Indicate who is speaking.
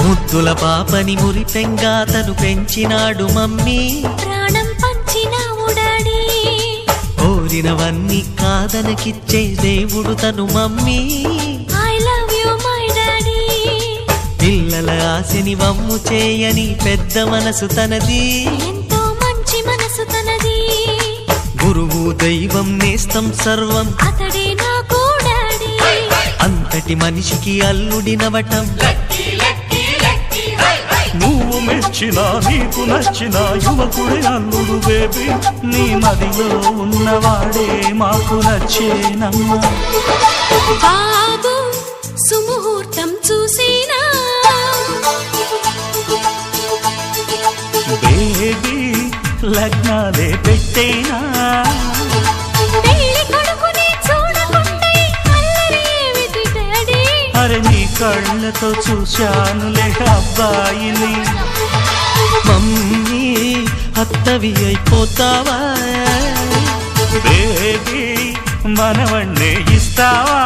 Speaker 1: ముద్దుల పాపని మురిపెంగా తను పెంచినాడు మమ్మీ,
Speaker 2: ప్రాణం పంచినావు డాడీ.
Speaker 1: కోరినవన్నీ కాదనకిచ్చే దేవుడు తను mummy,
Speaker 2: I love you my daddy.
Speaker 1: పిల్లల ఆశని వమ్ము చేయని పెద్ద మనసు తనది,
Speaker 2: ఎంతో మంచి మనసు తనది.
Speaker 1: గురువు దైవం నేస్తం సర్వం
Speaker 2: అతడే నాకు డాడీ.
Speaker 1: అంతటి మనిషికి అల్లుడినవటం,
Speaker 3: నువ్వు మెచ్చిన నీకు నచ్చిన యువకుడే అల్లుడు బేబీ, నీ మదిలో ఉన్నవాడే మాకు నచ్చేనమ్మా.
Speaker 2: బాబు సుముహూర్తం చూసినా,
Speaker 3: బేబీ లగ్నాలే పెట్టేనా,
Speaker 2: పెళ్లి కొడుకుని చూడకుంటే అల్లరి ఏమిటి డాడీ.
Speaker 3: అరే నీ కళ్ళతో చూశానులే అబ్బాయిని.
Speaker 1: మమ్మీ అత్తవి అయిపోతావా,
Speaker 3: బేబీ మనవన్నే ఇస్తావా.